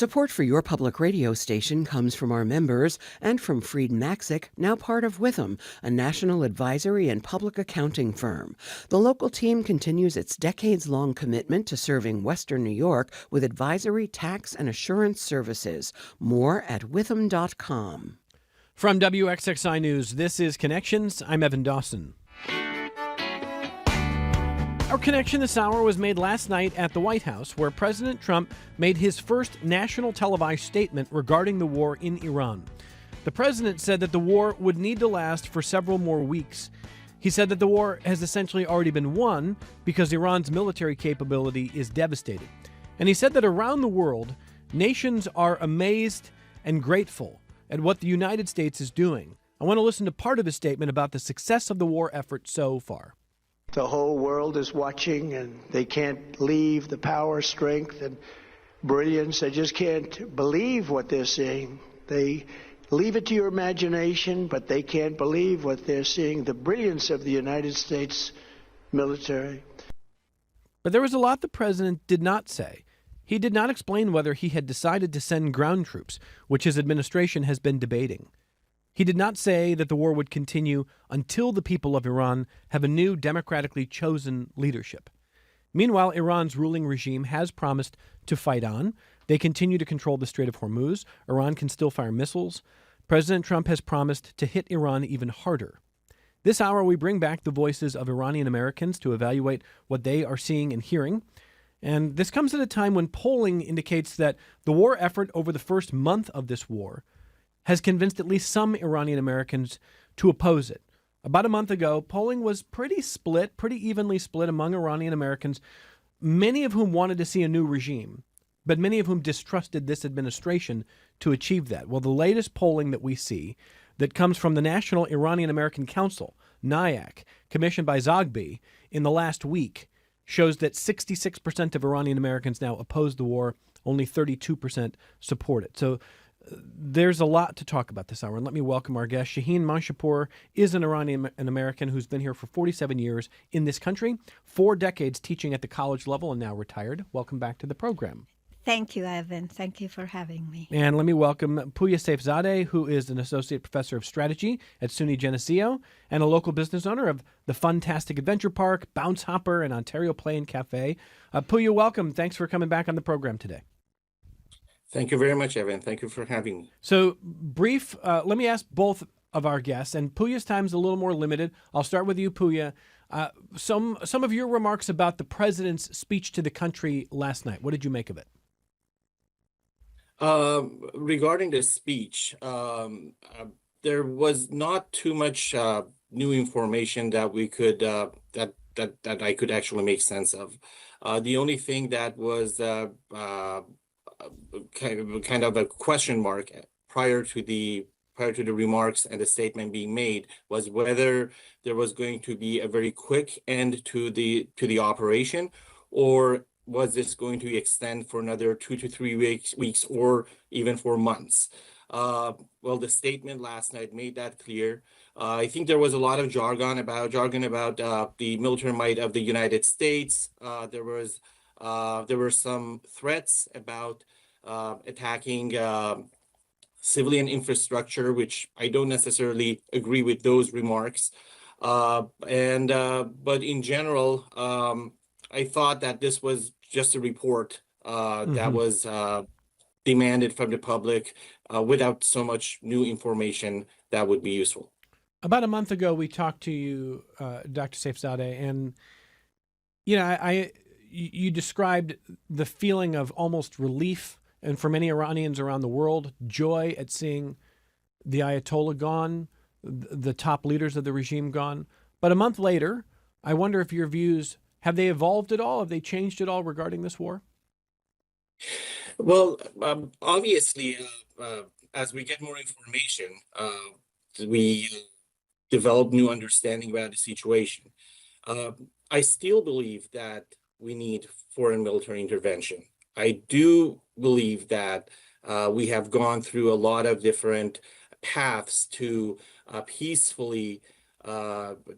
Support for your public radio station comes from our members and from Fried Maxick, now part of Witham, a national advisory and public accounting firm. The local team continues its decades-long commitment to serving Western New York with advisory, tax, and assurance services. More at witham.com. From WXXI News, this is Connections. I'm Evan Dawson. Our connection this hour was made last night at the White House, where President Trump made his first national televised statement regarding the war in Iran. The president said that the war would need to last for several more weeks. He said that the war has essentially already been won because Iran's military capability is devastated. And he said that around the world, nations are amazed and grateful at what the United States is doing. I want to listen to part of his statement about the success of the war effort so far. The whole world is watching, and they can't leave the power, strength, and brilliance. They just can't believe what they're seeing. They leave it to your imagination, but they can't believe what they're seeing, the brilliance of the United States military. But there was a lot the president did not say. He did not explain whether he had decided to send ground troops, which his administration has been debating. He did not say that the war would continue until the people of Iran have a new democratically chosen leadership. Meanwhile, Iran's ruling regime has promised to fight on. They continue to control the Strait of Hormuz. Iran can still fire missiles. President Trump has promised to hit Iran even harder. This hour, we bring back the voices of Iranian Americans to evaluate what they are seeing and hearing. And this comes at a time when polling indicates that the war effort over the first month of this war has convinced at least some Iranian Americans to oppose it. About a month ago, polling was pretty evenly split among Iranian Americans, many of whom wanted to see a new regime, but many of whom distrusted this administration to achieve that. Well, the latest polling that we see that comes from the National Iranian American Council, NIAC, commissioned by Zogby in the last week, shows that 66% of Iranian Americans now oppose the war, only 32% support it. So there's a lot to talk about this hour, and let me welcome our guest. Shahin Monshipour is an Iranian American who's been here for 47 years in this country, 4 decades teaching at the college level and now retired. Welcome back to the program. Thank you, Evan. Thank you for having me. And let me welcome Pouya Seifzadeh, who is an associate professor of strategy at SUNY Geneseo and a local business owner of the Funtastic Adventure Park, Bounce Hopper, and Ontario Play and Cafe. Pouya, welcome. Thanks for coming back on the program today. Thank you very much, Evan. Thank you for having me. So let me ask both of our guests, and Pouya's time is a little more limited. I'll start with you, Pouya. Some of your remarks about the president's speech to the country last night. What did you make of it? Regarding the speech, there was not too much new information that we could that I could actually make sense of. The only thing that was kind of a question mark prior to the remarks and the statement being made was whether there was going to be a very quick end to the operation, or was this going to extend for another 2 to 3 weeks or even for months? Well, the statement last night made that clear. I think there was a lot of jargon about the military might of the United States. There were some threats about attacking civilian infrastructure, which I don't necessarily agree with those remarks. But in general, I thought that this was just a report that was demanded from the public without so much new information that would be useful. About a month ago, we talked to you, Dr. Seifzadeh, and you described the feeling of almost relief, and for many Iranians around the world, joy at seeing the Ayatollah gone, the top leaders of the regime gone. But a month later, I wonder if your views, have they evolved at all? Have they changed at all regarding this war? Well, obviously, as we get more information, we develop new understanding about the situation. I still believe that we need foreign military intervention. I do believe that we have gone through a lot of different paths to peacefully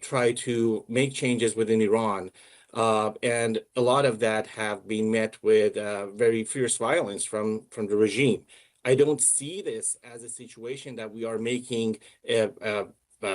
try to make changes within Iran. And a lot of that have been met with very fierce violence from the regime. I don't see this as a situation that we are making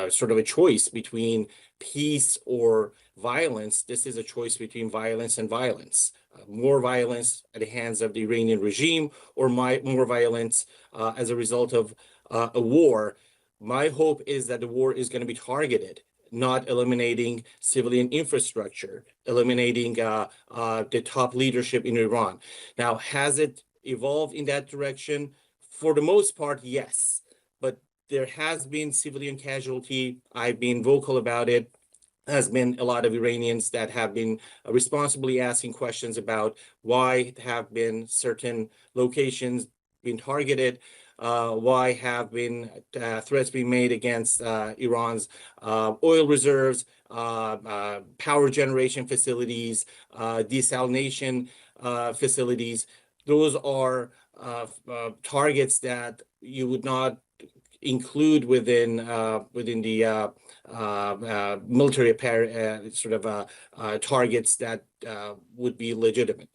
sort of a choice between peace or violence. This is a choice between violence and violence. More violence at the hands of the Iranian regime, or more violence as a result of a war. My hope is that the war is going to be targeted, not eliminating civilian infrastructure, eliminating the top leadership in Iran. Now, has it evolved in that direction? For the most part, yes. But there has been civilian casualty. I've been vocal about it. Has been a lot of Iranians that have been responsibly asking questions about why have been certain locations been targeted, why have been threats being made against Iran's oil reserves, power generation facilities, desalination facilities. Those are targets that you would not include within the military targets that would be legitimate.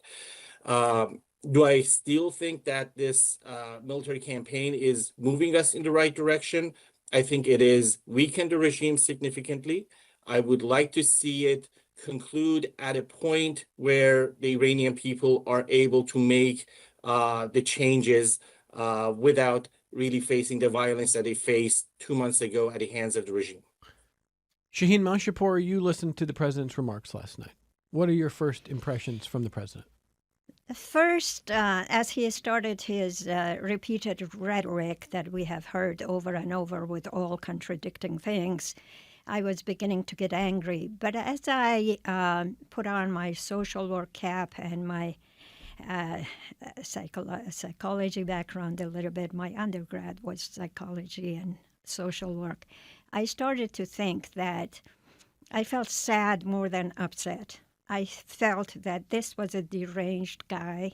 Do I still think that this military campaign is moving us in the right direction? I think it is weakened the regime significantly. I would like to see it conclude at a point where the Iranian people are able to make the changes without really facing the violence that they faced 2 months ago at the hands of the regime. Shahin, Monshipour, you listened to the president's remarks last night. What are your first impressions from the president? First, as he started his repeated rhetoric that we have heard over and over with all contradicting things, I was beginning to get angry. But as I put on my social work cap and my psychology background a little bit, my undergrad was psychology and social work, I started to think that I felt sad more than upset. I felt that this was a deranged guy,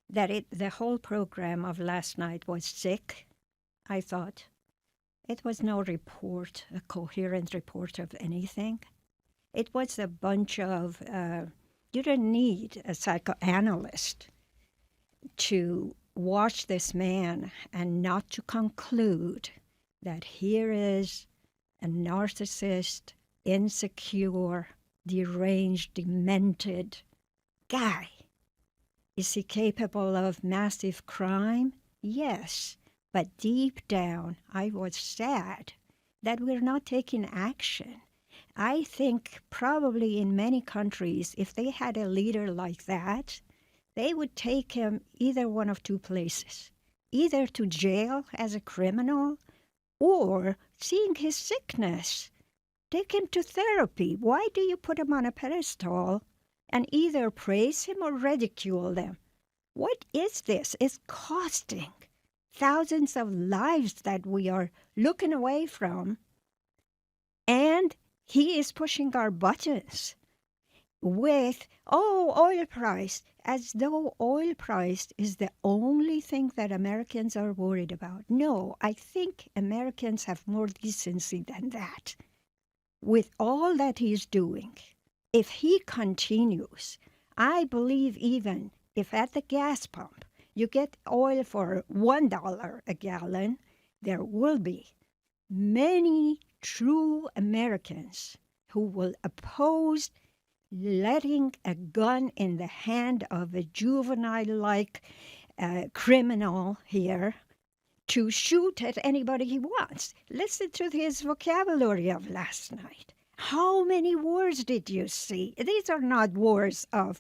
that the whole program of last night was sick. I thought it was no report, a coherent report of anything. It was a bunch of, you don't need a psychoanalyst to watch this man and not to conclude that here is a narcissist, insecure, deranged, demented guy. Is he capable of massive crime? Yes. But deep down, I was sad that we're not taking action. I think probably in many countries, if they had a leader like that, they would take him either one of two places, either to jail as a criminal or, seeing his sickness, take him to therapy. Why do you put him on a pedestal and either praise him or ridicule them? What is this? It's costing thousands of lives that we are looking away from, and he is pushing our buttons with, oil price, as though oil price is the only thing that Americans are worried about. No, I think Americans have more decency than that. With all that he's doing, if he continues, I believe even if at the gas pump you get oil for $1 a gallon, there will be many true Americans who will oppose letting a gun in the hand of a juvenile-like criminal here to shoot at anybody he wants. Listen to his vocabulary of last night. How many wars did you see? These are not words of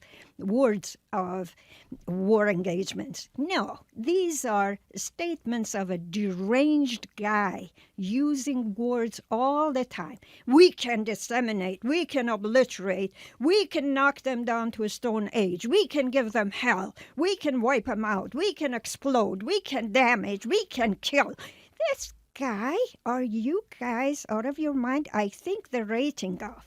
war engagements. No, these are statements of a deranged guy using words all the time. We can disseminate, we can obliterate, we can knock them down to a stone age, we can give them hell, we can wipe them out, we can explode, we can damage, we can kill. This guy, are you guys out of your mind? I think the rating of,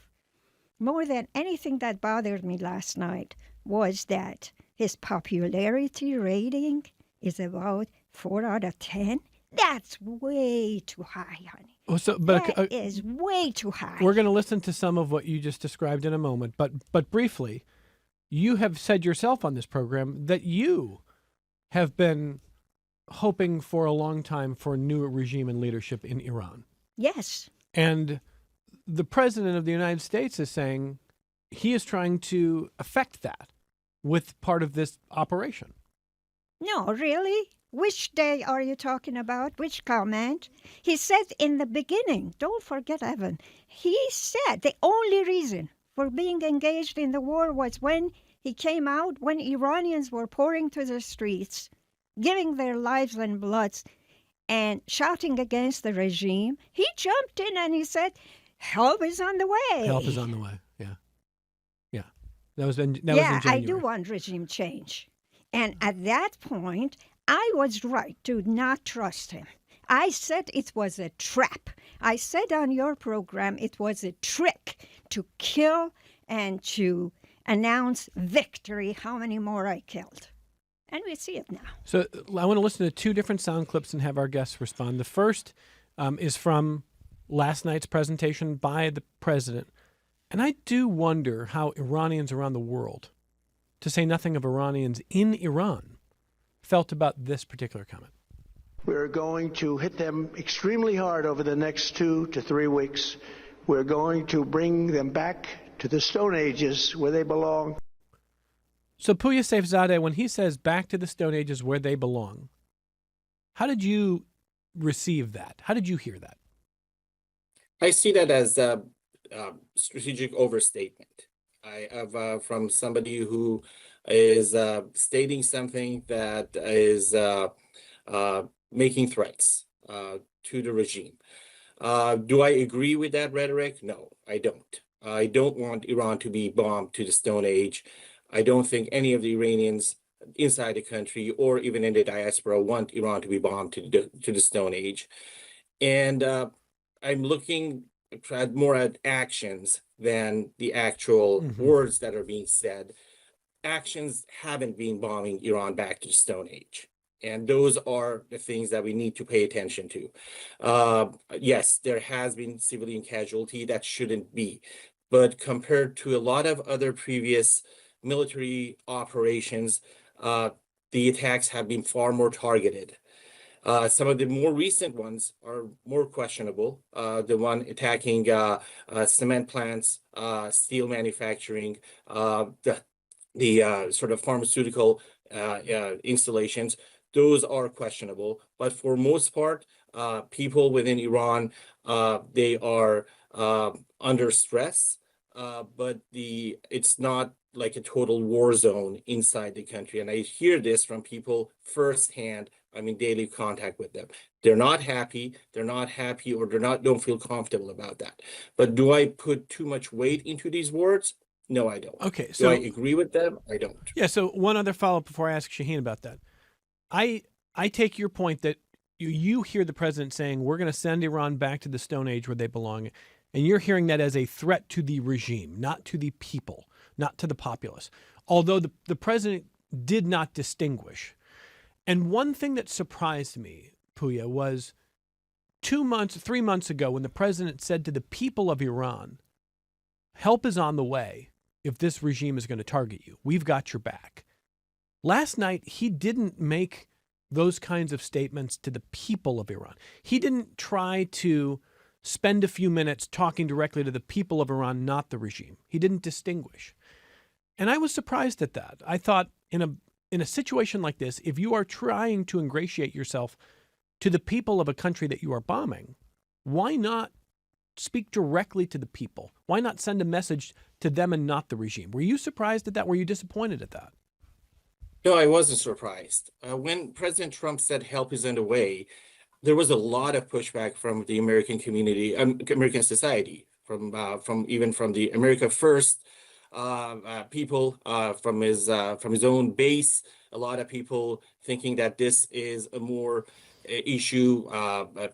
more than anything that bothered me last night, was that his popularity rating is about 4 out of 10. That's way too high, honey. Oh, so, That is way too high. we're going to listen to some of what you just described in a moment, but briefly, you have said yourself on this program that you have been hoping for a long time for a new regime and leadership in Iran. Yes. And the president of the United States is saying he is trying to affect that with part of this operation. No, really? Which day are you talking about? Which comment? He said in the beginning, don't forget, Evan, he said the only reason for being engaged in the war was when he came out, when Iranians were pouring to the streets, giving their lives and bloods, and shouting against the regime. He jumped in and he said, help is on the way. Help is on the way. Yeah. Yeah. That was in Yeah, I January. do want regime change. And at that point, I was right to not trust him. I said it was a trap. I said on your program it was a trick to kill and to announce victory, how many more I killed. And we see it now. So I want to listen to two different sound clips and have our guests respond. The first is from last night's presentation by the president. And I do wonder how Iranians around the world, to say nothing of Iranians in Iran, felt about this particular comment. We're going to hit them extremely hard over the next 2 to 3 weeks. We're going to bring them back to the Stone Ages where they belong. So Pouya Seifzadeh, when he says back to the Stone Ages where they belong, how did you receive that? How did you hear that? I see that as a strategic overstatement. I have from somebody who is stating something that is making threats to the regime. Do I agree with that rhetoric? No, I don't. I don't want Iran to be bombed to the Stone Age. I don't think any of the Iranians inside the country or even in the diaspora want Iran to be bombed to the Stone Age. And I'm looking more at actions than the actual words that are being said. Actions haven't been bombing Iran back to the Stone Age. And those are the things that we need to pay attention to. Yes, there has been civilian casualty. That shouldn't be. But compared to a lot of other previous military operations, the attacks have been far more targeted. Some of the more recent ones are more questionable. The one attacking cement plants, steel manufacturing, the sort of pharmaceutical installations, those are questionable. But for most part, people within Iran, they are under stress, but it's not like a total war zone inside the country. And I hear this from people firsthand. I'm in daily contact with them. They're not happy, or don't feel comfortable about that. But do I put too much weight into these words? No, I don't. Okay, so do I agree with them? I don't. Yeah, so one other follow-up before I ask Shahin about that. I take your point that you hear the president saying we're going to send Iran back to the Stone Age where they belong, and you're hearing that as a threat to the regime, not to the people, not to the populace. Although the president did not distinguish. And one thing that surprised me, Pouya, was 3 months ago when the president said to the people of Iran, help is on the way if this regime is going to target you. We've got your back. Last night, he didn't make those kinds of statements to the people of Iran. He didn't try to spend a few minutes talking directly to the people of Iran, not the regime. He didn't distinguish. And I was surprised at that. I thought in a situation like this, if you are trying to ingratiate yourself to the people of a country that you are bombing, why not speak directly to the people? Why not send a message to them and not the regime? Were you surprised at that? Were you disappointed at that? No, I wasn't surprised. When President Trump said help is underway, there was a lot of pushback from the American community, American society, from the America First people, from his own base. A lot of people thinking that this is a more issue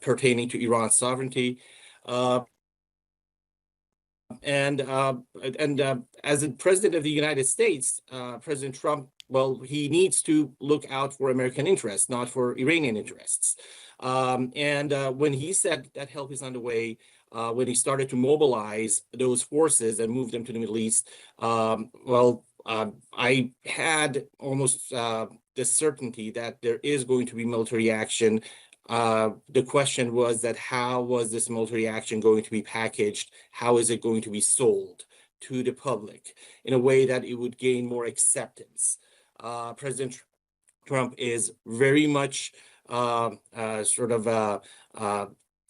pertaining to Iran's sovereignty. And as the president of the United States, President Trump well, he needs to look out for American interests, not for Iranian interests. When he said that help is underway, when he started to mobilize those forces and move them to the Middle East, I had almost the certainty that there is going to be military action. The question was that how was this military action going to be packaged? How is it going to be sold to the public in a way that it would gain more acceptance? President Trump is very much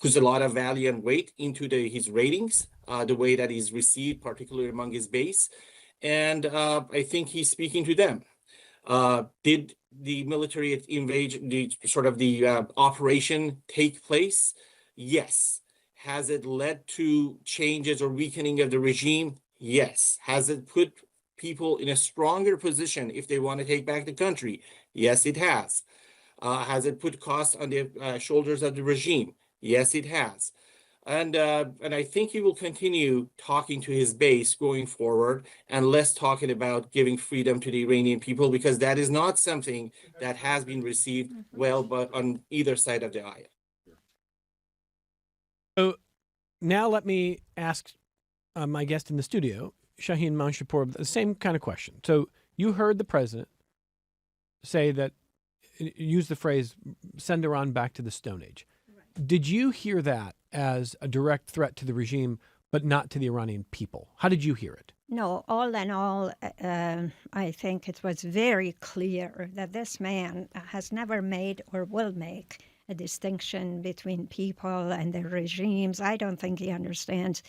puts a lot of value and weight into his ratings, the way that he's received, particularly among his base. And I think he's speaking to them. Did the military invasion, the operation take place? Yes. Has it led to changes or weakening of the regime? Yes. Has it put people in a stronger position if they want to take back the country? Yes, it has. Has it put costs on the shoulders of the regime? Yes, it has. And I think he will continue talking to his base going forward and less talking about giving freedom to the Iranian people, because that is not something that has been received well but on either side of the aisle. So now let me ask my guest in the studio, Shahin Monshipour, the same kind of question. So you heard the president say that, use the phrase, send Iran back to the Stone Age. Right. Did you hear that as a direct threat to the regime, but not to the Iranian people? How did you hear it? No, all in all, I think it was very clear that this man has never made or will make a distinction between people and their regimes. I don't think he understands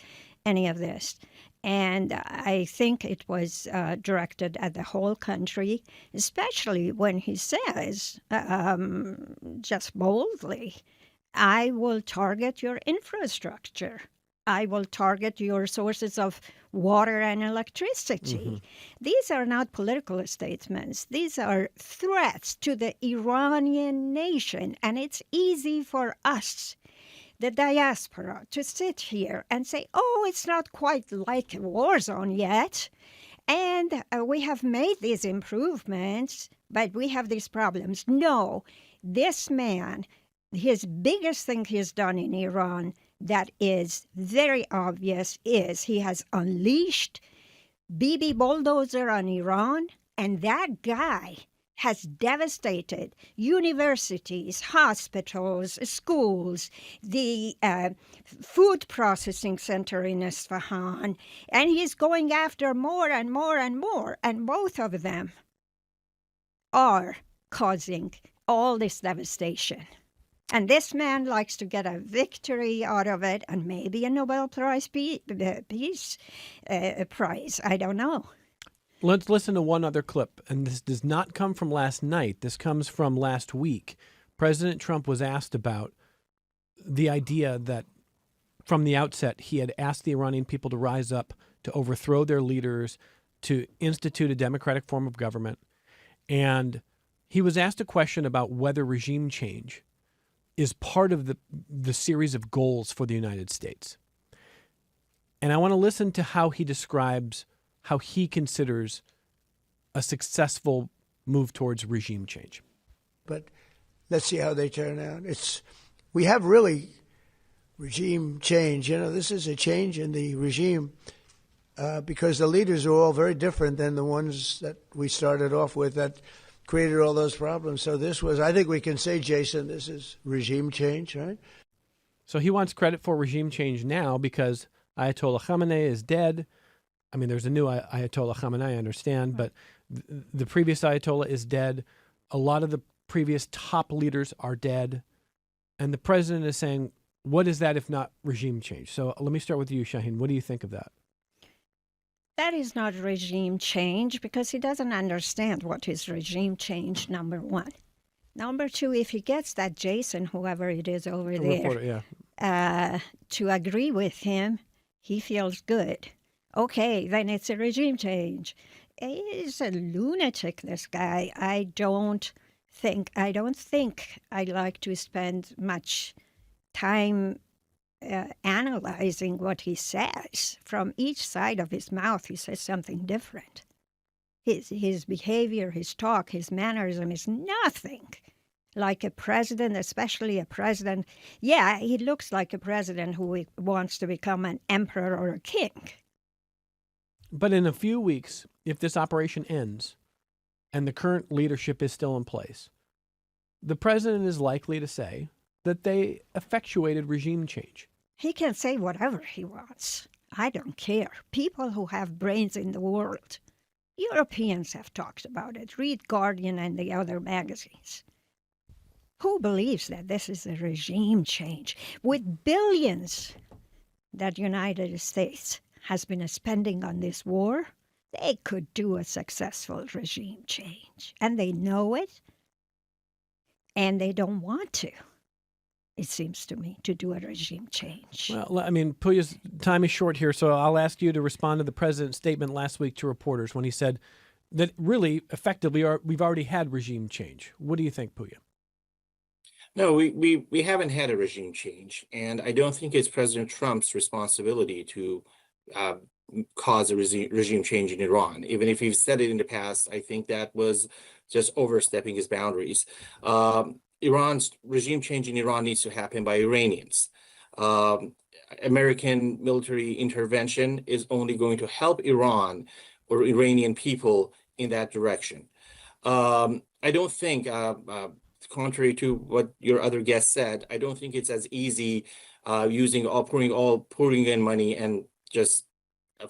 any of this. And I think it was directed at the whole country, especially when he says, just boldly, I will target your infrastructure. I will target your sources of water and electricity. Mm-hmm. These are not political statements. These are threats to the Iranian nation. And it's easy for us, the diaspora, to sit here and say, oh, it's not quite like a war zone yet. And we have made these improvements, but we have these problems. No, this man, his biggest thing he's done in Iran that is very obvious is he has unleashed Bibi bulldozer on Iran, and that guy has devastated universities, hospitals, schools, the food processing center in Isfahan, and he's going after more and more and more, and both of them are causing all this devastation. And this man likes to get a victory out of it, and maybe a Nobel Prize peace prize. I don't know. Let's listen to one other clip, and this does not come from last night. This comes from last week. President Trump was asked about the idea that from the outset he had asked the Iranian people to rise up, to overthrow their leaders, to institute a democratic form of government. And he was asked a question about whether regime change is part of the series of goals for the United States. And I want to listen to how he describes how he considers a successful move towards regime change. But let's see how they turn out. We have really regime change. You know, this is a change in the regime because the leaders are all very different than the ones that we started off with that created all those problems. So this was, I think we can say, Jason, this is regime change, right? So he wants credit for regime change now because Ayatollah Khamenei is dead. I mean, there's a new Ayatollah Khamenei, I understand, but the previous Ayatollah is dead. A lot of the previous top leaders are dead. And the president is saying, what is that if not regime change? So let me start with you, Shahin. What do you think of that? That is not regime change because he doesn't understand what is regime change, number one. Number two, if he gets that Jason, whoever it is over there, reporter, yeah. To agree with him, he feels good. Okay, then it's a regime change. He's a lunatic, this guy. I don't think I like to spend much time analyzing what he says. From each side of his mouth, he says something different. His behavior, his talk, his mannerism is nothing like a president, especially a president. Yeah, he looks like a president who wants to become an emperor or a king. But in a few weeks, if this operation ends and the current leadership is still in place, the president is likely to say that they effectuated regime change. He can say whatever he wants. I don't care. People who have brains in the world, Europeans have talked about it. Read Guardian and the other magazines. Who believes that this is a regime change? With billions that United States has been spending on this war, they could do a successful regime change. And they know it, and they don't want to, it seems to me, to do a regime change. Well, I mean, Pouya's time is short here, so I'll ask you to respond to the president's statement last week to reporters when he said that really, effectively, we've already had regime change. What do you think, Pouya? No, we haven't had a regime change, and I don't think it's President Trump's responsibility to cause a regime change in Iran. Even if he's said it in the past, I think that was just overstepping his boundaries. Iran's regime change in Iran needs to happen by Iranians. American military intervention is only going to help Iran or Iranian people in that direction. I don't think, contrary to what your other guest said, I don't think it's as easy pouring in money and just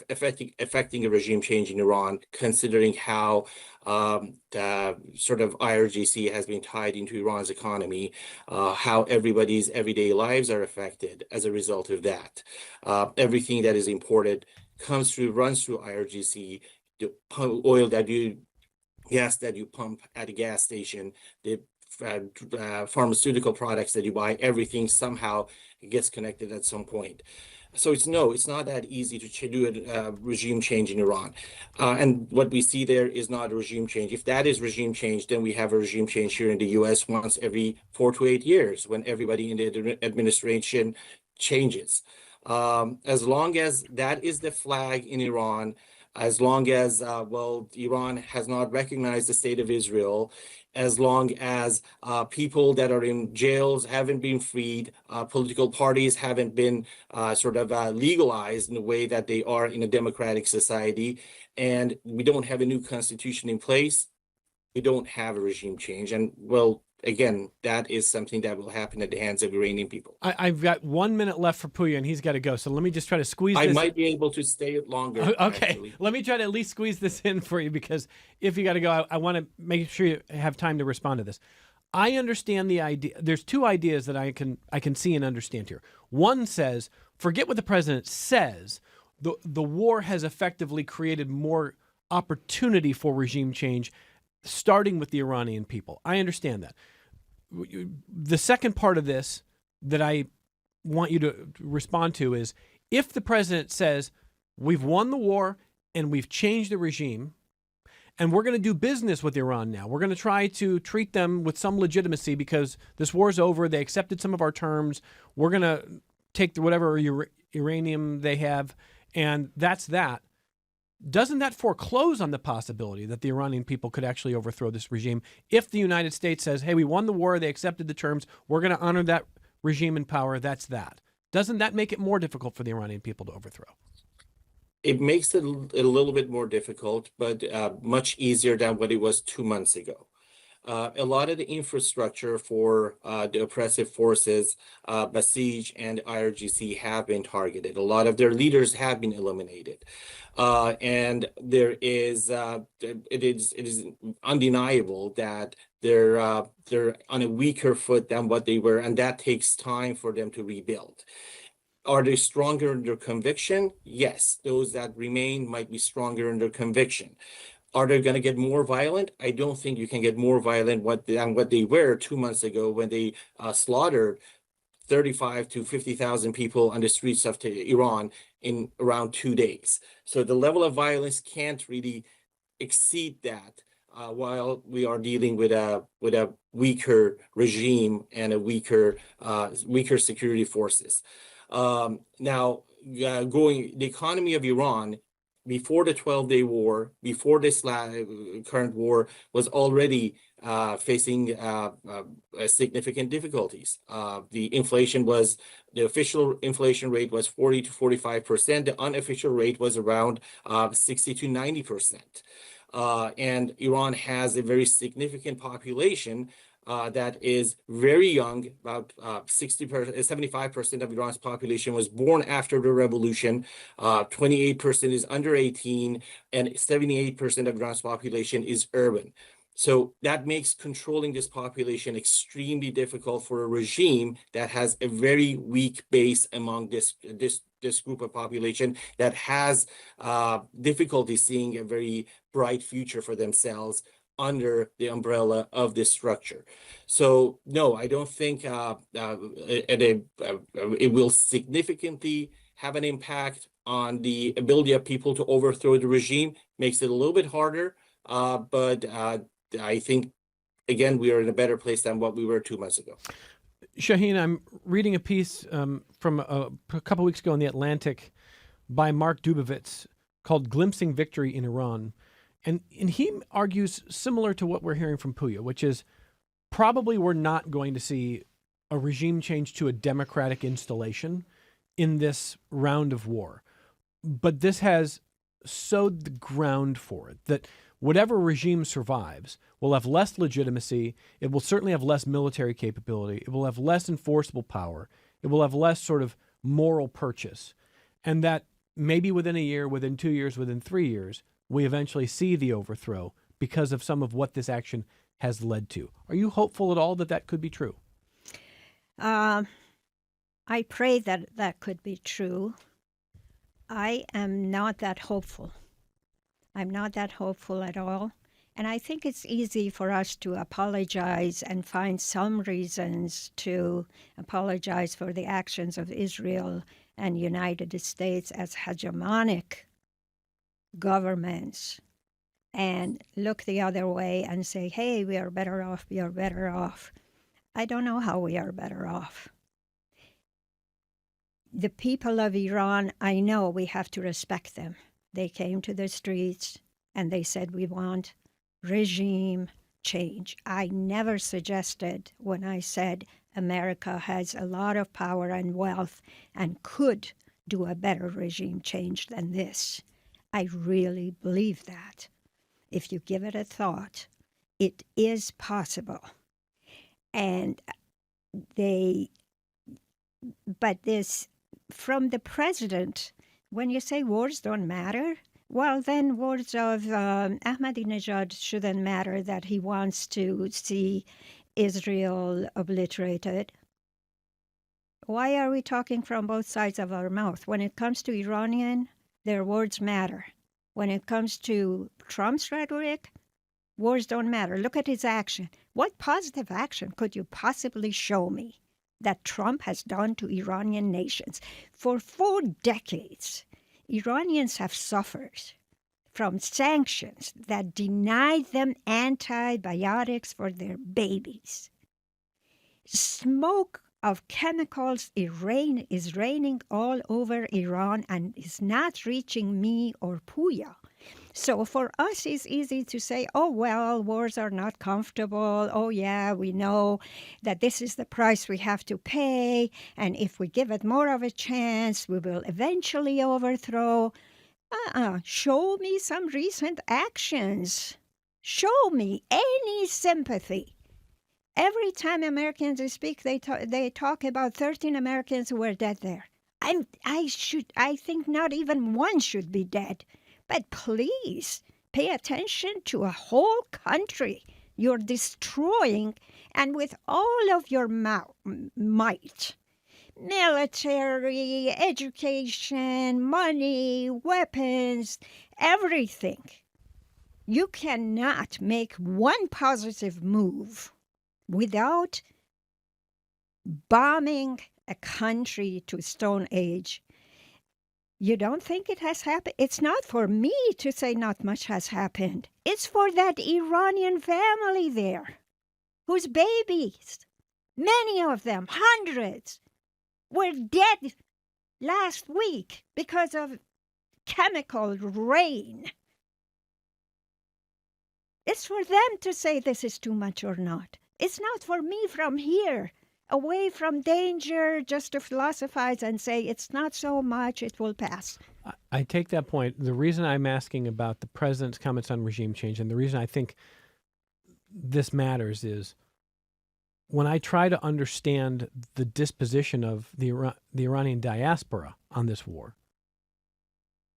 affecting a regime change in Iran, considering how the sort of IRGC has been tied into Iran's economy, how everybody's everyday lives are affected as a result of that. Everything that is imported runs through IRGC. The gas that you pump at a gas station, the pharmaceutical products that you buy, everything somehow gets connected at some point. So it's not that easy to do a regime change in Iran. And what we see there is not a regime change. If that is regime change, then we have a regime change here in the US once every 4 to 8 years when everybody in the administration changes. As long as that is the flag in Iran, as long as, Iran has not recognized the state of Israel, as long as people that are in jails haven't been freed, political parties haven't been legalized in the way that they are in a democratic society, and we don't have a new constitution in place, we don't have a regime change. And again, that is something that will happen at the hands of Iranian people. I've got 1 minute left for Pouya, and he's got to go. So let me just try to squeeze this. I might be able to stay longer. Okay. Actually. Let me try to at least squeeze this in for you, because if you got to go, I want to make sure you have time to respond to this. I understand the idea. There's two ideas that I can see and understand here. One says, forget what the president says. The war has effectively created more opportunity for regime change, starting with the Iranian people. I understand that. The second part of this that I want you to respond to is, if the president says, we've won the war and we've changed the regime, and we're going to do business with Iran now, we're going to try to treat them with some legitimacy because this war's over, they accepted some of our terms, we're going to take whatever uranium they have, and that's that. Doesn't that foreclose on the possibility that the Iranian people could actually overthrow this regime if the United States says, hey, we won the war, they accepted the terms, we're going to honor that regime in power, that's that? Doesn't that make it more difficult for the Iranian people to overthrow? It makes it a little bit more difficult, but much easier than what it was 2 months ago. A lot of the infrastructure for the oppressive forces, Basij and IRGC, have been targeted. A lot of their leaders have been eliminated. And it is undeniable that they're on a weaker foot than what they were, and that takes time for them to rebuild. Are they stronger in their conviction? Yes, those that remain might be stronger in their conviction. Are they going to get more violent? I don't think you can get more violent than what they were 2 months ago when they slaughtered 35 to 50,000 people on the streets of Iran in around 2 days. So the level of violence can't really exceed that while we are dealing with a weaker regime and a weaker security forces. The economy of Iran before the 12-day war, before this current war, was already facing significant difficulties. The official inflation rate was 40 to 45%. The unofficial rate was around 60 to 90%. And Iran has a very significant population that is very young. About 75% of Iran's population was born after the revolution. 28% is under 18, and 78% of Iran's population is urban. So that makes controlling this population extremely difficult for a regime that has a very weak base among this group of population that has difficulty seeing a very bright future for themselves under the umbrella of this structure. So no, I don't think it will significantly have an impact on the ability of people to overthrow the regime. Makes it a little bit harder, but I think, again, we are in a better place than what we were 2 months ago. Shahin, I'm reading a piece from a couple weeks ago in The Atlantic by Mark Dubovitz called Glimpsing Victory in Iran. And he argues similar to what we're hearing from Pouya, which is probably we're not going to see a regime change to a democratic installation in this round of war. But this has sowed the ground for it, that whatever regime survives will have less legitimacy. It will certainly have less military capability. It will have less enforceable power. It will have less sort of moral purchase. And that maybe within a year, within 2 years, within 3 years, we eventually see the overthrow because of some of what this action has led to. Are you hopeful at all that that could be true? I pray that that could be true. I am not that hopeful. I'm not that hopeful at all. And I think it's easy for us to apologize and find some reasons to apologize for the actions of Israel and United States as hegemonic governments and look the other way and say, hey, we are better off, we are better off. I don't know how we are better off. The people of Iran, I know we have to respect them. They came to the streets and they said, we want regime change. I never suggested when I said America has a lot of power and wealth and could do a better regime change than this. I really believe that. If you give it a thought, it is possible. And but this, from the president, when you say wars don't matter, well, then words of Ahmadinejad shouldn't matter, that he wants to see Israel obliterated. Why are we talking from both sides of our mouth? When it comes to Iranian, their words matter. When it comes to Trump's rhetoric, words don't matter. Look at his action. What positive action could you possibly show me that Trump has done to Iranian nations? For 4 decades, Iranians have suffered from sanctions that denied them antibiotics for their babies. Smoke of chemicals is raining all over Iran and is not reaching me or Pouya. So for us, it's easy to say, oh, well, wars are not comfortable. Oh, yeah, we know that this is the price we have to pay. And if we give it more of a chance, we will eventually overthrow. Show me some recent actions. Show me any sympathy. Every time Americans speak, they talk about 13 Americans who were dead there. I think not even one should be dead. But please pay attention to a whole country you're destroying, and with all of your might. Military, education, money, weapons, everything. You cannot make one positive move without bombing a country to Stone Age. You don't think it has happened? It's not for me to say not much has happened. It's for that Iranian family there, whose babies, many of them, hundreds, were dead last week because of chemical rain. It's for them to say this is too much or not. It's not for me from here, away from danger, just to philosophize and say it's not so much, it will pass. I take that point. The reason I'm asking about the president's comments on regime change, and the reason I think this matters, is when I try to understand the disposition of the Iranian diaspora on this war,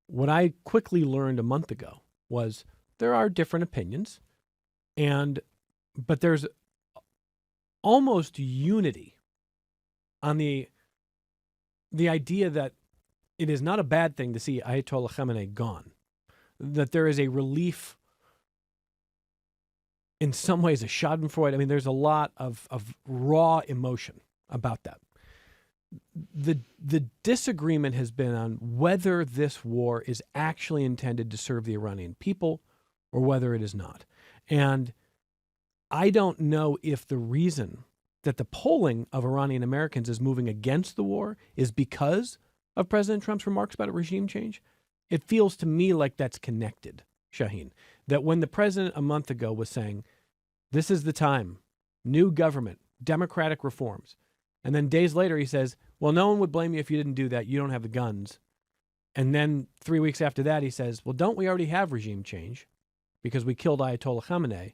what I quickly learned a month ago was there are different opinions, but there's almost unity on the idea that it is not a bad thing to see Ayatollah Khamenei gone, that there is a relief, in some ways a schadenfreude. I mean, there's a lot of raw emotion about that. The disagreement has been on whether this war is actually intended to serve the Iranian people or whether it is not. And I don't know if the reason that the polling of Iranian Americans is moving against the war is because of President Trump's remarks about a regime change. It feels to me like that's connected, Shahin. That when the president a month ago was saying, this is the time, new government, democratic reforms, and then days later he says, well, no one would blame you if you didn't do that. You don't have the guns. And then 3 weeks after that, he says, well, don't we already have regime change because we killed Ayatollah Khamenei?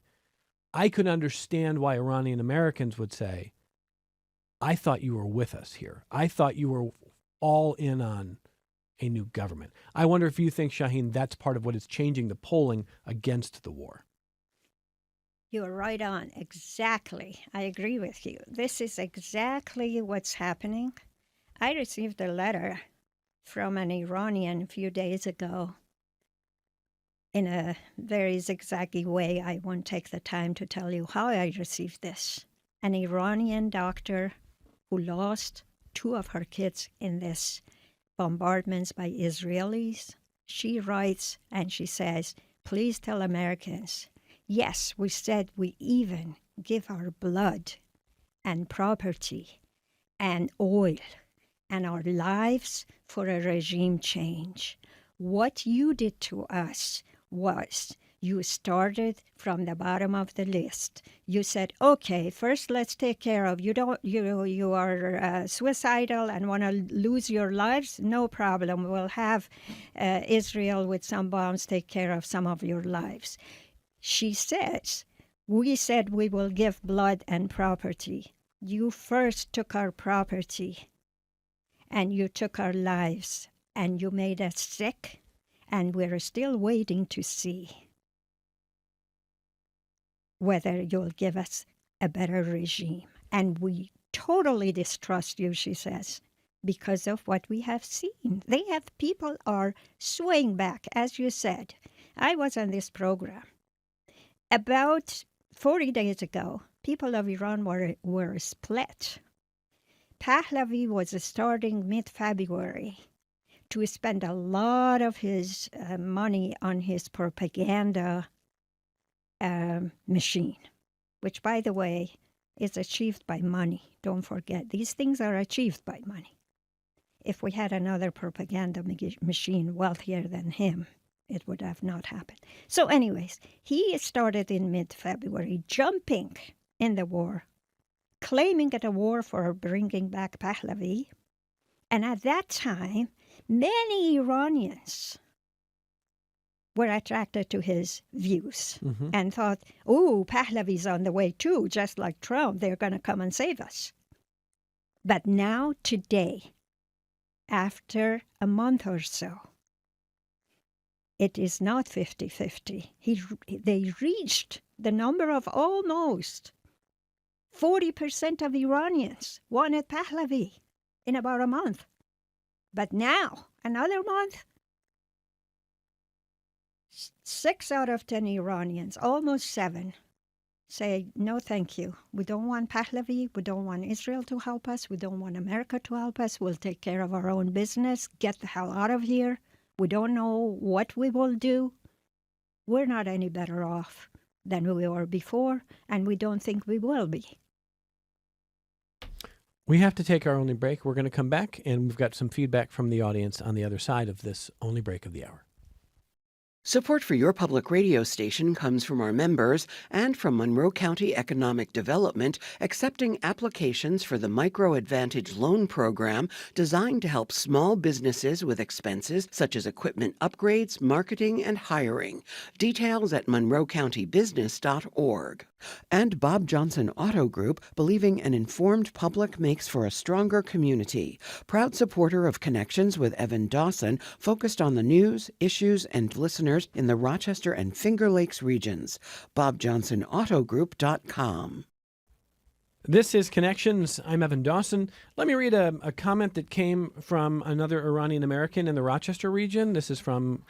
I could understand why Iranian Americans would say, I thought you were with us here. I thought you were all in on a new government. I wonder if you think, Shahin, that's part of what is changing the polling against the war. You're right on. Exactly. I agree with you. This is exactly what's happening. I received a letter from an Iranian a few days ago in a very zigzaggy way. I won't take the time to tell you how I received this. An Iranian doctor who lost 2 of her kids in this bombardments by Israelis. She writes and she says, please tell Americans, yes, we said we even give our blood and property and oil and our lives for a regime change. What you did to us was you started from the bottom of the list. You said, okay, first let's take care of you. You are suicidal and want to lose your lives? No problem. We'll have Israel with some bombs take care of some of your lives. She says, we said we will give blood and property. You first took our property and you took our lives and you made us sick, and we're still waiting to see whether you'll give us a better regime. And we totally distrust you, she says, because of what we have seen. People are swaying back, as you said. I was on this program. About 40 days ago, people of Iran were split. Pahlavi was starting mid-February to spend a lot of his money on his propaganda machine, which, by the way, is achieved by money. Don't forget, these things are achieved by money. If we had another propaganda machine wealthier than him, it would have not happened. So anyways, he started in mid-February, jumping in the war, claiming it a war for bringing back Pahlavi. And at that time, many Iranians were attracted to his views and thought, oh, Pahlavi's on the way too, just like Trump. They're going to come and save us. But now, today, after a month or so, it is not 50-50. They reached the number of almost 40% of Iranians wanted Pahlavi in about a month. But now, another month, 6 out of 10 Iranians, almost 7, say, no, thank you. We don't want Pahlavi. We don't want Israel to help us. We don't want America to help us. We'll take care of our own business. Get the hell out of here. We don't know what we will do. We're not any better off than we were before, and we don't think we will be. We have to take our only break. We're going to come back, and we've got some feedback from the audience on the other side of this only break of the hour. Support for your public radio station comes from our members and from Monroe County Economic Development, accepting applications for the Micro Advantage Loan Program designed to help small businesses with expenses such as equipment upgrades, marketing, and hiring. Details at monroecountybusiness.org. And Bob Johnson Auto Group, believing an informed public makes for a stronger community. Proud supporter of Connections with Evan Dawson, focused on the news, issues, and listeners in the Rochester and Finger Lakes regions. BobJohnsonAutoGroup.com. This is Connections. I'm Evan Dawson. Let me read a comment that came from another Iranian American in the Rochester region. This is from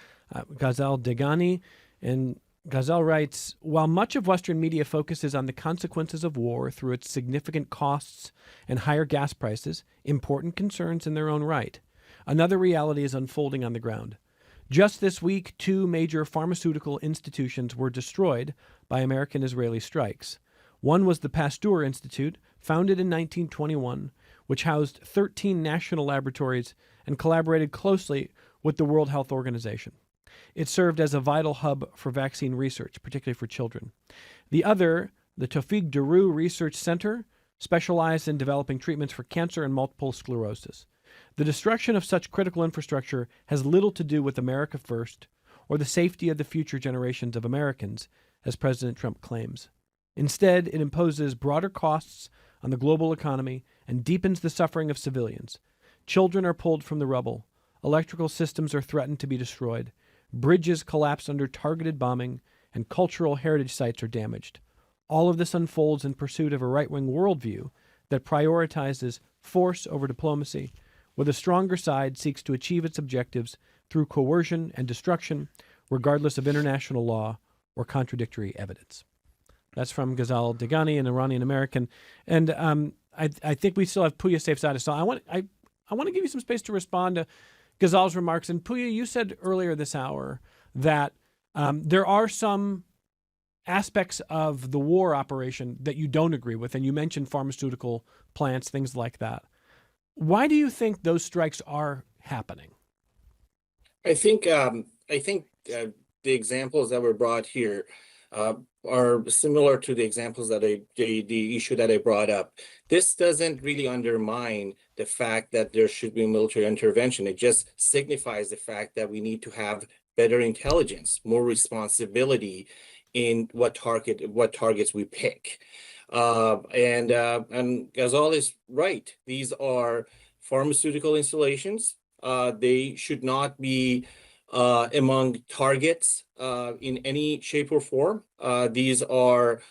Ghazal Degani. And Ghazal writes, while much of Western media focuses on the consequences of war through its significant costs and higher gas prices, important concerns in their own right, another reality is unfolding on the ground. Just this week, 2 major pharmaceutical institutions were destroyed by American-Israeli strikes. One was the Pasteur Institute, founded in 1921, which housed 13 national laboratories and collaborated closely with the World Health Organization. It served as a vital hub for vaccine research, particularly for children. The other, the Tawfiq Daru Research Center, specialized in developing treatments for cancer and multiple sclerosis. The destruction of such critical infrastructure has little to do with America first or the safety of the future generations of Americans, as President Trump claims. Instead, it imposes broader costs on the global economy and deepens the suffering of civilians. Children are pulled from the rubble. Electrical systems are threatened to be destroyed. Bridges collapse under targeted bombing, and cultural heritage sites are damaged. All of this unfolds in pursuit of a right-wing worldview that prioritizes force over diplomacy, where the stronger side seeks to achieve its objectives through coercion and destruction, regardless of international law or contradictory evidence. That's from Ghazal Degani, an Iranian American. And I think we still have Pouya Seifzadeh. So I want to give you some space to respond to Ghazal's remarks. And Pouya, you said earlier this hour that there are some aspects of the war operation that you don't agree with, and you mentioned pharmaceutical plants, things like that. Why do you think those strikes are happening? I think the examples that were brought here are similar to the examples that the issue that I brought up. This doesn't really undermine the fact that there should be military intervention. It just signifies the fact that we need to have better intelligence, more responsibility in what targets we pick. And Ghazal is right. These are pharmaceutical installations. They should not be among targets in any shape or form. There are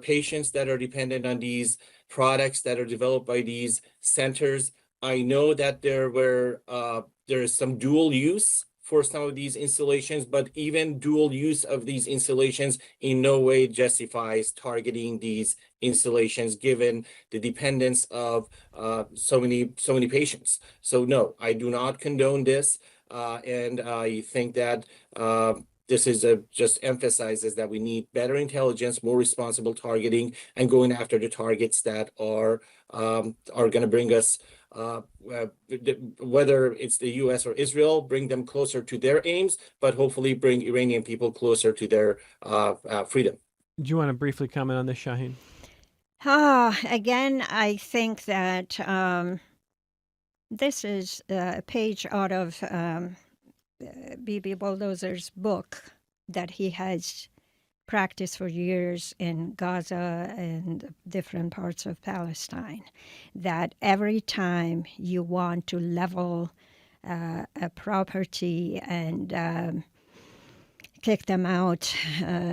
patients that are dependent on these products that are developed by these centers. I know that there is some dual use for some of these installations, but even dual use of these installations in no way justifies targeting these installations given the dependence of so many patients. So no, I do not condone this. And I think that this is just emphasizes that we need better intelligence, more responsible targeting, and going after the targets that are going to bring us, whether it's the U.S. or Israel, bring them closer to their aims, but hopefully bring Iranian people closer to their freedom. Do you want to briefly comment on this, Shahin? Again, I think that this is a page out of Bibi Bulldozer's book that he has practiced for years in Gaza and different parts of Palestine, that every time you want to level a property and kick them out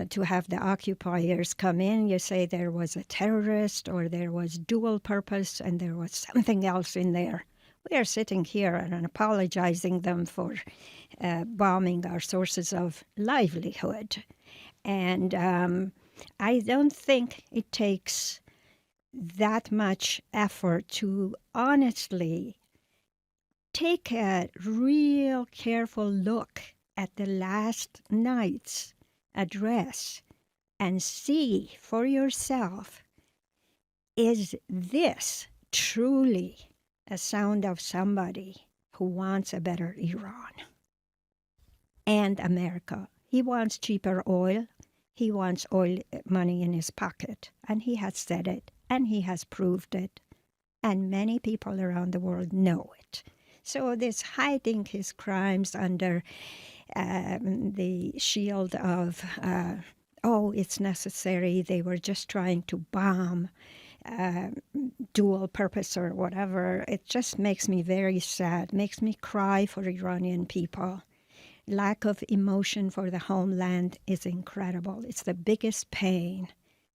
to have the occupiers come in, you say there was a terrorist or there was dual purpose and there was something else in there. We are sitting here and apologizing them for bombing our sources of livelihood. And I don't think it takes that much effort to honestly take a real careful look at the last night's address and see for yourself, is this truly a sound of somebody who wants a better Iran and America. He wants cheaper oil. He wants oil money in his pocket. And he has said it, and he has proved it. And many people around the world know it. So this hiding his crimes under the shield of, oh, it's necessary, they were just trying to bomb, dual purpose or whatever, it just makes me very sad, makes me cry for Iranian people. Lack of emotion for the homeland is incredible. It's the biggest pain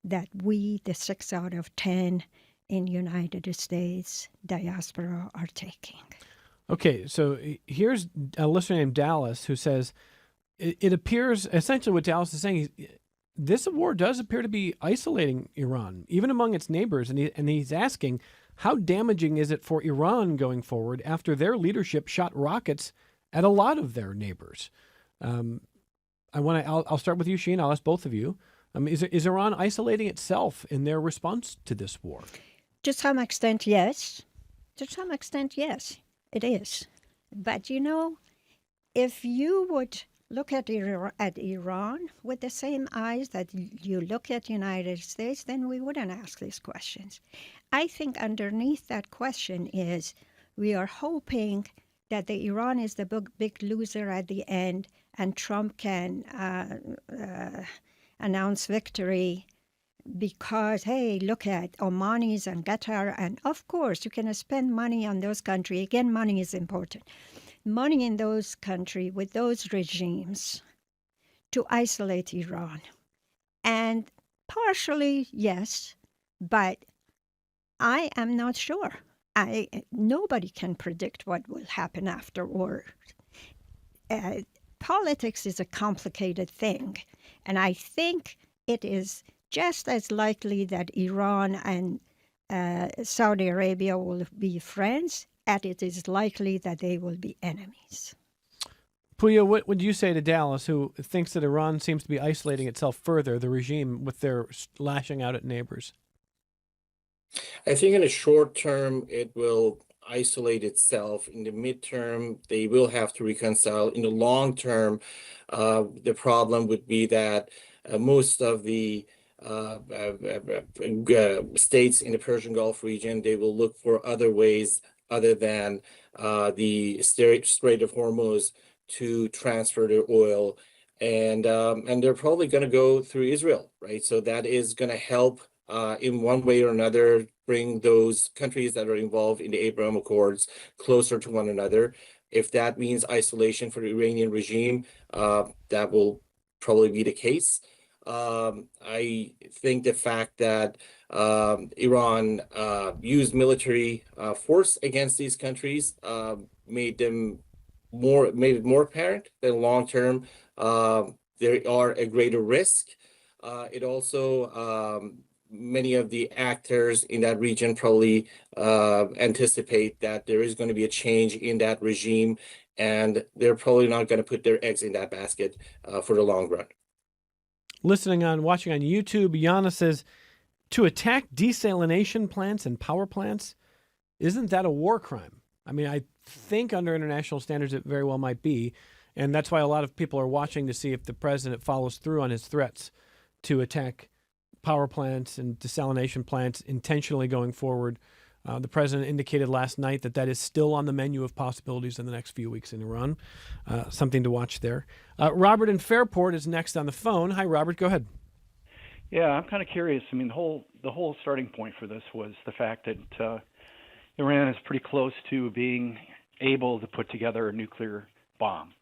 that we, the 6 out of 10 in United States diaspora, are taking. Okay, so here's a listener named Dallas who says, it appears, essentially what Dallas is saying, this war does appear to be isolating Iran, even among its neighbors. And he's asking, how damaging is it for Iran going forward after their leadership shot rockets at a lot of their neighbors? I'll start with you, Shahin. I'll ask both of you. Is Iran isolating itself in their response to this war? To some extent, yes. To some extent, yes, it is. But if you would look at Iran with the same eyes that you look at the United States, then we wouldn't ask these questions. I think underneath that question is we are hoping that Iran is the big loser at the end and Trump can announce victory because, hey, look at Omanis and Qatar. And of course, you can spend money on those countries. Again, money is important. Money in those countries with those regimes to isolate Iran. And partially, yes, but I am not sure. Nobody can predict what will happen afterward. Politics is a complicated thing, and I think it is just as likely that Iran and Saudi Arabia will be friends as it is likely that they will be enemies. Pouya, what would you say to Dallas, who thinks that Iran seems to be isolating itself further, the regime, with their lashing out at neighbors? I think in the short term, it will isolate itself. In the midterm, they will have to reconcile. In the long term, the problem would be that most of the states in the Persian Gulf region, they will look for other ways other than the Strait of Hormuz to transfer their oil. And they're probably going to go through Israel, right? So that is going to help in one way or another bring those countries that are involved in the Abraham Accords closer to one another. If that means isolation for the Iranian regime, that will probably be the case. I think the fact that Iran used military force against these countries made it more apparent that long term there are a greater risk. It also many of the actors in that region probably anticipate that there is going to be a change in that regime, and they're probably not going to put their eggs in that basket for the long run. Watching on YouTube, Yana says, to attack desalination plants and power plants, isn't that a war crime? I mean, I think under international standards it very well might be, and that's why a lot of people are watching to see if the president follows through on his threats to attack power plants and desalination plants intentionally going forward. The president indicated last night that is still on the menu of possibilities in the next few weeks in Iran. Something to watch there. Robert in Fairport is next on the phone. Hi, Robert. Go ahead. Yeah, I'm kind of curious. I mean, the whole starting point for this was the fact that Iran is pretty close to being able to put together a nuclear bomb.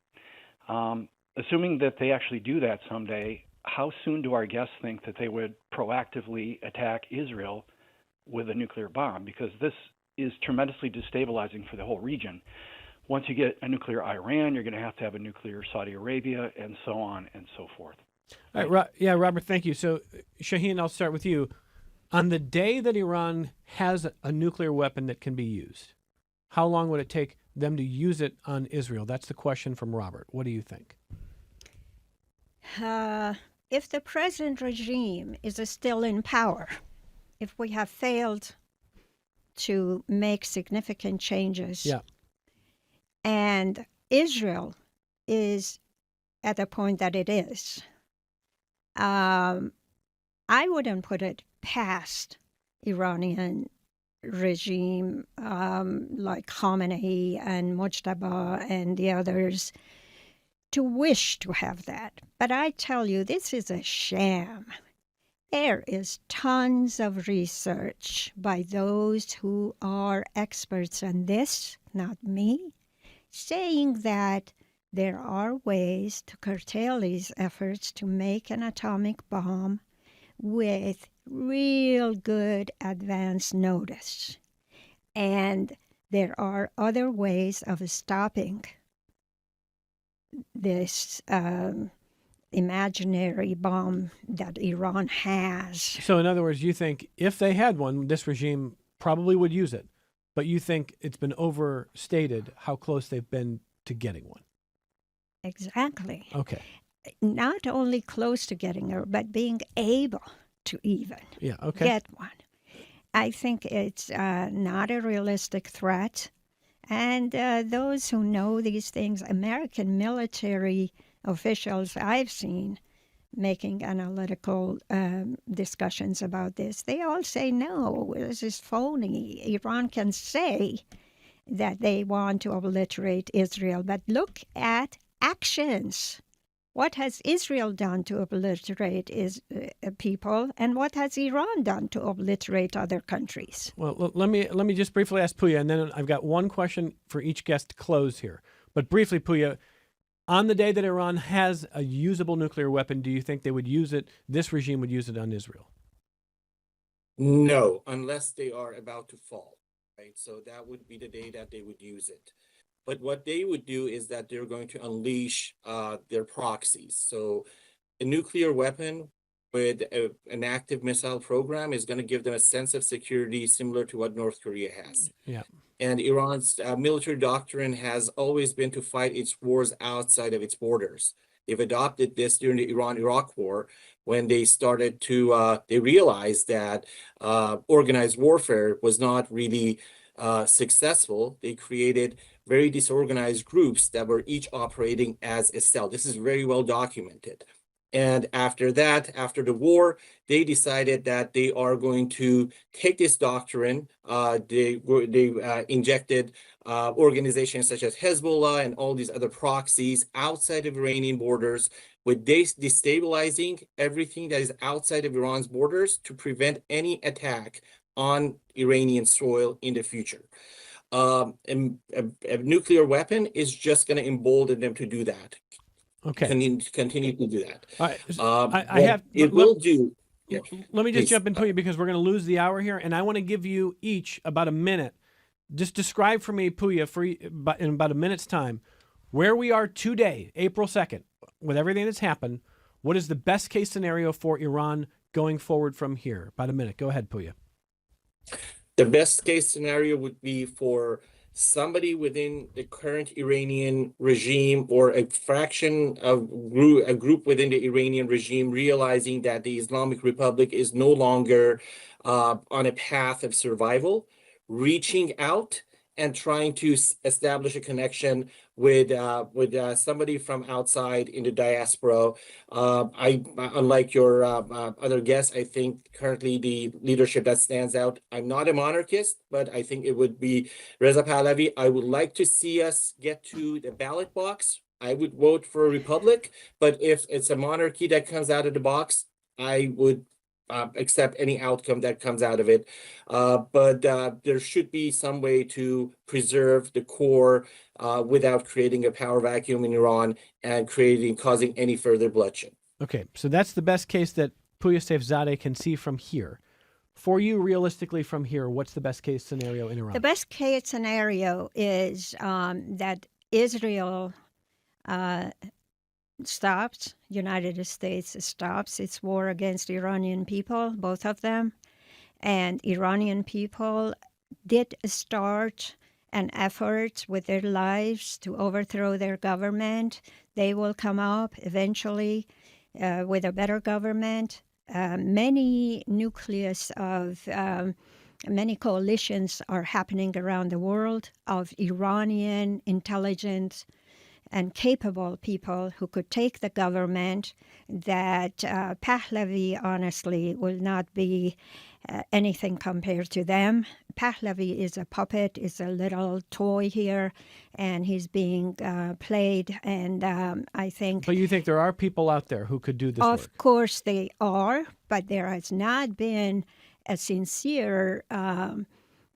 Assuming that they actually do that someday, how soon do our guests think that they would proactively attack Israel with a nuclear bomb? Because this is tremendously destabilizing for the whole region. Once you get a nuclear Iran, you're going to have a nuclear Saudi Arabia, and so on and so forth. All right, Robert, thank you. So, Shahin, I'll start with you. On the day that Iran has a nuclear weapon that can be used, how long would it take them to use it on Israel? That's the question from Robert. What do you think? If the present regime is still in power, if we have failed to make significant changes. Yeah. And Israel is at the point that it is. I wouldn't put it past Iranian regime like Khamenei and Mojtaba and the others to wish to have that. But I tell you, this is a sham. There is tons of research by those who are experts on this, not me, saying that there are ways to curtail these efforts to make an atomic bomb with real good advance notice. And there are other ways of stopping this imaginary bomb that Iran has. So in other words, you think if they had one, this regime probably would use it. But you think it's been overstated how close they've been to getting one. Exactly. Okay. Not only close to getting her, but being able to even get one. I think it's not a realistic threat. And those who know these things, American military officials I've seen making analytical discussions about this, they all say, no, this is phony. Iran can say that they want to obliterate Israel, but look at actions. What has Israel done to obliterate people, and what has Iran done to obliterate other countries? Well, let me just briefly ask Pouya, and then I've got one question for each guest to close here. But briefly, Pouya, on the day that Iran has a usable nuclear weapon, do you think they would use it, this regime would use it on Israel? No, unless they are about to fall, right? So that would be the day that they would use it. But what they would do is that they're going to unleash their proxies. So a nuclear weapon with an active missile program is going to give them a sense of security similar to what North Korea has. Yeah. And Iran's military doctrine has always been to fight its wars outside of its borders. They've adopted this during the Iran-Iraq war when they started to, they realized that organized warfare was not really successful. They created very disorganized groups that were each operating as a cell. This is very well documented. And after that, after the war, they decided that they are going to take this doctrine. They injected organizations such as Hezbollah and all these other proxies outside of Iranian borders, with destabilizing everything that is outside of Iran's borders to prevent any attack on Iranian soil in the future. A nuclear weapon is just going to embolden them to do that. Okay. Continue to do that. All right. I have. It will do. Yeah, let me just jump into you because we're going to lose the hour here, and I want to give you each about a minute. Just describe for me, Pouya, in about a minute's time, where we are today, April 2nd, with everything that's happened. What is the best case scenario for Iran going forward from here? About a minute. Go ahead, Pouya. The best case scenario would be for somebody within the current Iranian regime or a fraction of a group within the Iranian regime realizing that the Islamic Republic is no longer on a path of survival, reaching out and trying to establish a connection with somebody from outside in the diaspora. Unlike your other guests, I think currently the leadership that stands out, I'm not a monarchist, but I think it would be Reza Pahlavi. I would like to see us get to the ballot box. I would vote for a republic, but if it's a monarchy that comes out of the box, I would accept any outcome that comes out of it. But there should be some way to preserve the core without creating a power vacuum in Iran and causing any further bloodshed. Okay, so that's the best case that Pouya Seifzadeh can see from here. For you, realistically, from here, what's the best case scenario in Iran? The best case scenario is that Israel stops, United States stops its war against Iranian people, both of them. And Iranian people did start an effort with their lives to overthrow their government. They will come up eventually with a better government. Many nucleus of Many coalitions are happening around the world of Iranian intelligent and capable people who could take the government, that Pahlavi, honestly, will not be anything compared to them. Pahlavi is a puppet, is a little toy here, and he's being played. And I think... But you think there are people out there who could do this work? Of course they are, but there has not been a sincere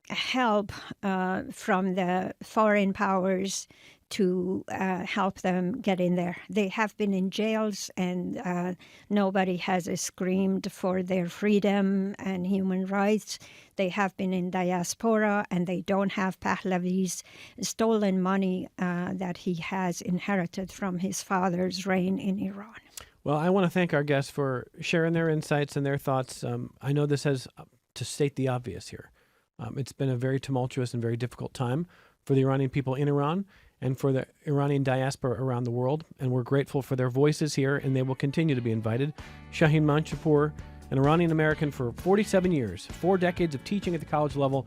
help from the foreign powers to help them get in there. They have been in jails, and nobody has screamed for their freedom and human rights. They have been in diaspora, and they don't have Pahlavi's stolen money that he has inherited from his father's reign in Iran. Well, I want to thank our guests for sharing their insights and their thoughts. I know this has, to state the obvious here, it's been a very tumultuous and very difficult time for the Iranian people in Iran and for the Iranian diaspora around the world, and we're grateful for their voices here, and they will continue to be invited. Shahin Monshipour, an Iranian American for 47 years, 4 decades of teaching at the college level,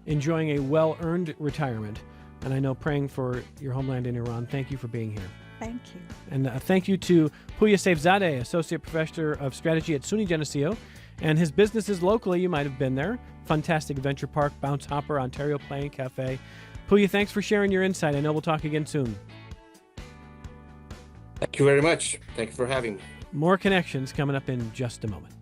enjoying a well-earned retirement, and I know praying for your homeland in Iran. Thank you for being here. Thank you. And thank you to Pouya Seifzadeh, Associate Professor of Strategy at SUNY Geneseo, and his businesses locally. You might have been there. Funtastic Adventure Park, Bounce Hopper, Ontario Playing Cafe. Pouya, thanks for sharing your insight. I know we'll talk again soon. Thank you very much. Thank you for having me. More connections coming up in just a moment.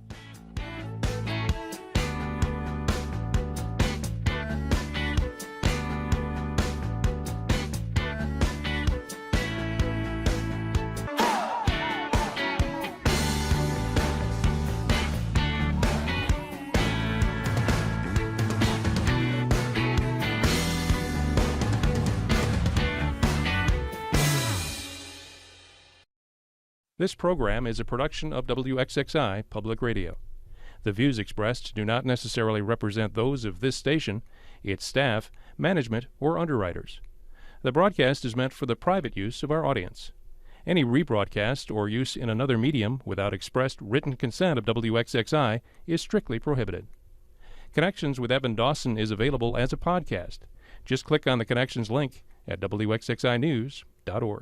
This program is a production of WXXI Public Radio. The views expressed do not necessarily represent those of this station, its staff, management, or underwriters. The broadcast is meant for the private use of our audience. Any rebroadcast or use in another medium without expressed written consent of WXXI is strictly prohibited. Connections with Evan Dawson is available as a podcast. Just click on the Connections link at WXXInews.org.